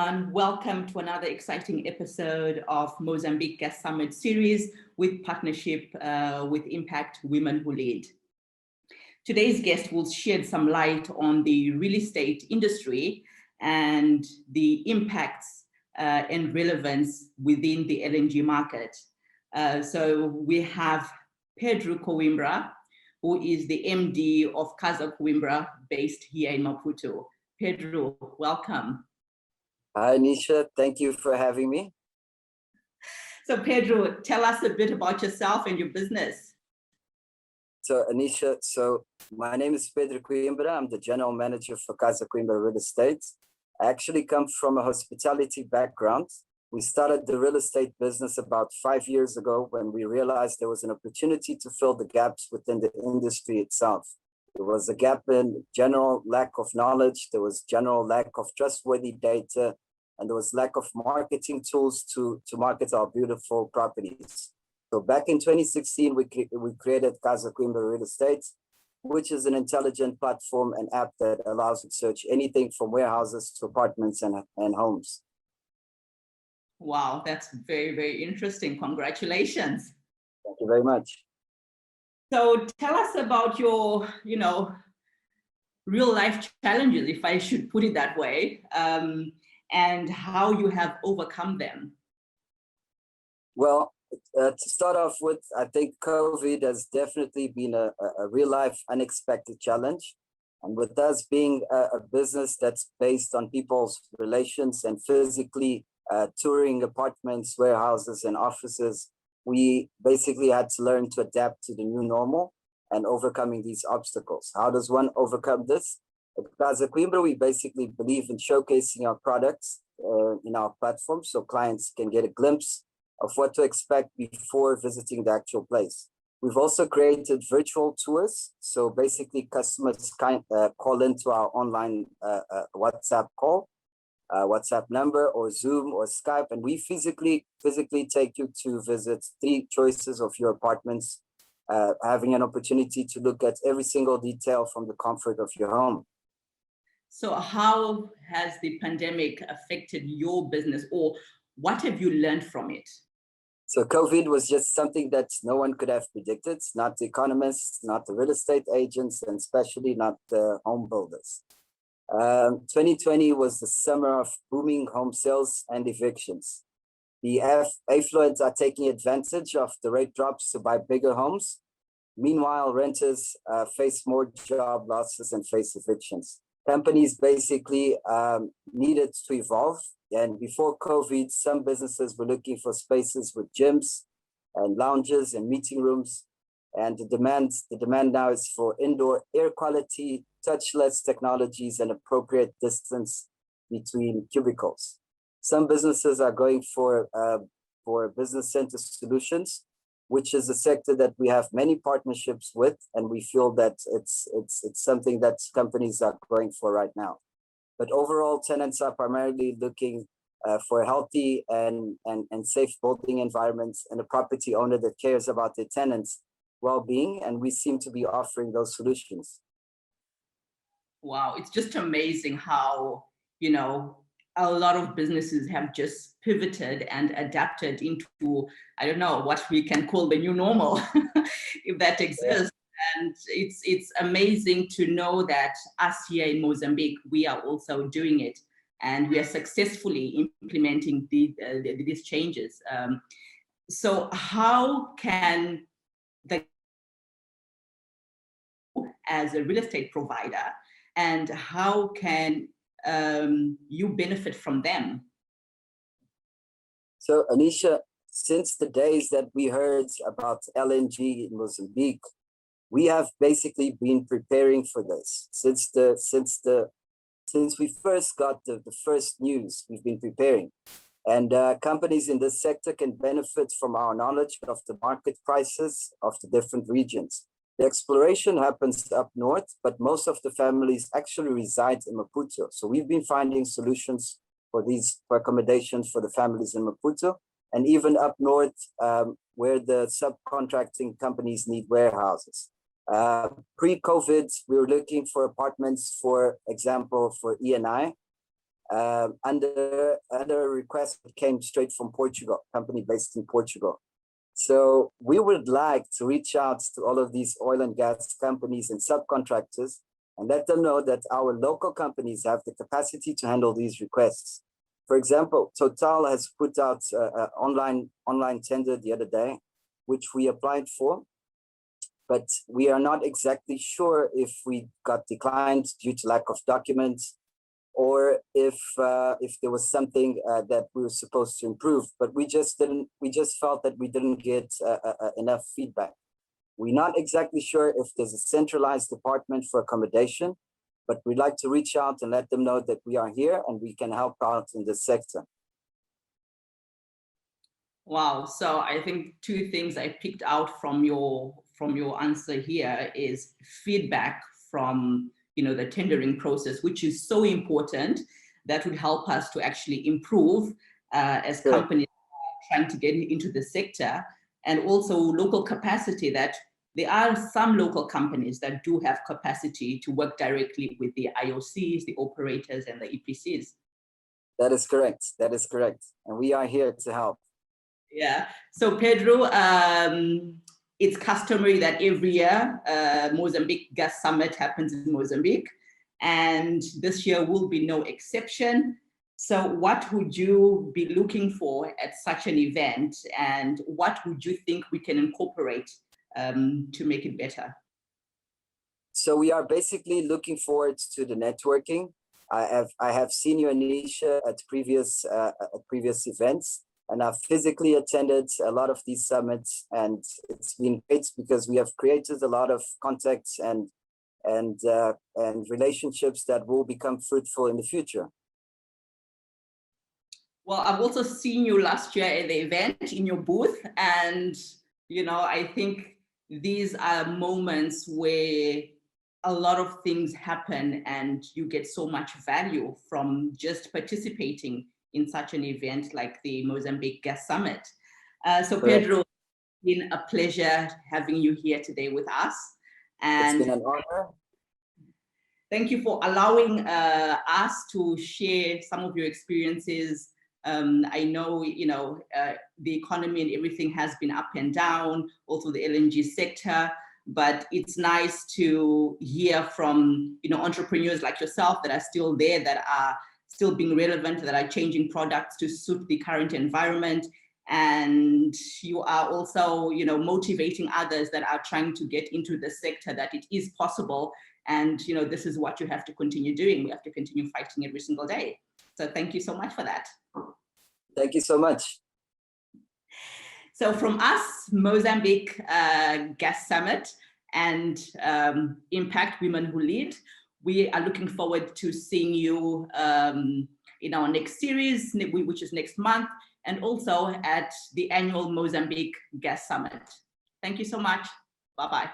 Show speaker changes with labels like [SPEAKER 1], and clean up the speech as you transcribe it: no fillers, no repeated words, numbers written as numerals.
[SPEAKER 1] everyone. Welcome to another exciting episode of Mozambique Guest Summit series with partnership with Impact Women Who Lead. Today's guest will shed some light on the real estate industry and the impacts and relevance within the LNG market. So we have Pedro Coimbra, who is the MD of Casa Coimbra based here in Maputo. Pedro, welcome.
[SPEAKER 2] Hi, Anisha. Thank you for having me.
[SPEAKER 1] So Pedro, tell us a bit about yourself and your business.
[SPEAKER 2] So Anisha, my name is Pedro Coimbra. I'm the general manager for Casa Coimbra Real Estate. I actually come from a hospitality background. We started the real estate business about 5 years ago when we realized there was an opportunity to fill the gaps within the industry itself. There was a gap in general lack of knowledge, there was general lack of trustworthy data, and there was lack of marketing tools to market our beautiful properties. So back in 2016, we created Casa Coimbra Real Estate, which is an intelligent platform and app that allows you to search anything from warehouses to apartments and homes.
[SPEAKER 1] Wow, that's very, very interesting. Congratulations.
[SPEAKER 2] Thank you very much.
[SPEAKER 1] So tell us about your, real life challenges, if I should put it that way, and how you have overcome them.
[SPEAKER 2] Well, to start off with, I think COVID has definitely been a real life unexpected challenge. And with us being a business that's based on people's relations and physically touring apartments, warehouses, and offices, we basically had to learn to adapt to the new normal and overcoming these obstacles. How does one overcome this? At Casa Coimbra, we basically believe in showcasing our products in our platform so clients can get a glimpse of what to expect before visiting the actual place. We've also created virtual tours. So basically customers call into our online WhatsApp call, WhatsApp number or Zoom or Skype, and we physically take you to visit 3 choices of your apartments, having an opportunity to look at every single detail from the comfort of your home.
[SPEAKER 1] So how has the pandemic affected your business, or what have you learned from it?
[SPEAKER 2] So COVID was just something that no one could have predicted, not the economists, not the real estate agents, and especially not the home builders. 2020 was the summer of booming home sales and evictions. The affluents are taking advantage of the rate drops to buy bigger homes. Meanwhile, renters face more job losses and face evictions. Companies basically needed to evolve. And before COVID, some businesses were looking for spaces with gyms and lounges and meeting rooms. And the demand now is for indoor air quality, touchless technologies, and appropriate distance between cubicles. Some businesses are going for business center solutions, which is a sector that we have many partnerships with, and we feel that it's something that companies are going for right now. But overall, tenants are primarily looking for healthy and safe building environments and a property owner that cares about their tenants' well-being, and we seem to be offering those solutions.
[SPEAKER 1] Wow, it's just amazing how, a lot of businesses have just pivoted and adapted into, I don't know, what we can call the new normal, if that exists. Yeah. And it's amazing to know that us here in Mozambique, we are also doing it, and we are successfully implementing these changes. So how can as a real estate provider, and how can you benefit from them?
[SPEAKER 2] So Anisha, since the days that we heard about LNG in Mozambique, we have basically been preparing for this. Since we first got the first news, we've been preparing. And companies in this sector can benefit from our knowledge of the market prices of the different regions. The exploration happens up north, but most of the families actually reside in Maputo. So we've been finding solutions for accommodations for the families in Maputo, and even up north where the subcontracting companies need warehouses. Pre-COVID, we were looking for apartments, for example, for E&I, under a request that came straight from Portugal, company based in Portugal. So we would like to reach out to all of these oil and gas companies and subcontractors and let them know that our local companies have the capacity to handle these requests. For example, Total has put out an online tender the other day, which we applied for, but we are not exactly sure if we got declined due to lack of documents or if there was something that we were supposed to improve, but we just felt that we didn't get enough feedback. We're not exactly sure if there's a centralized department for accommodation, but we'd like to reach out and let them know that we are here and we can help out in this sector.
[SPEAKER 1] Wow, so I think two things I picked out from your answer here is feedback from the tendering process, which is so important. That would help us to actually improve as companies trying to get into the sector, and also local capacity, that there are some local companies that do have capacity to work directly with the IOCs, the operators, and the EPCs.
[SPEAKER 2] That is correct. That is correct. And we are here to help.
[SPEAKER 1] Yeah. So Pedro, it's customary that every year Mozambique Gas Summit happens in Mozambique, and this year will be no exception. So what would you be looking for at such an event, and what would you think we can incorporate to make it better?
[SPEAKER 2] So we are basically looking forward to the networking. I have seen you, Anisha, at previous events, and I've physically attended a lot of these summits, and it's been great because we have created a lot of contacts and relationships that will become fruitful in the future.
[SPEAKER 1] Well, I've also seen you last year at the event in your booth, and I think these are moments where a lot of things happen and you get so much value from just participating in such an event like the Mozambique Gas Summit. So Pedro, it's been a pleasure having you here today with us. And
[SPEAKER 2] it's been an honor.
[SPEAKER 1] Thank you for allowing us to share some of your experiences. I know, the economy and everything has been up and down, also the LNG sector, but it's nice to hear from, entrepreneurs like yourself that are still there, that are still being relevant, that are changing products to suit the current environment. And you are also, motivating others that are trying to get into the sector, that it is possible. And, this is what you have to continue doing. We have to continue fighting every single day. So thank you so much for that.
[SPEAKER 2] Thank you so much.
[SPEAKER 1] So from us, Mozambique Gas Summit and Impact Women Who Lead, we are looking forward to seeing you in our next series, which is next month, and also at the annual Mozambique Gas Summit. Thank you so much. Bye-bye.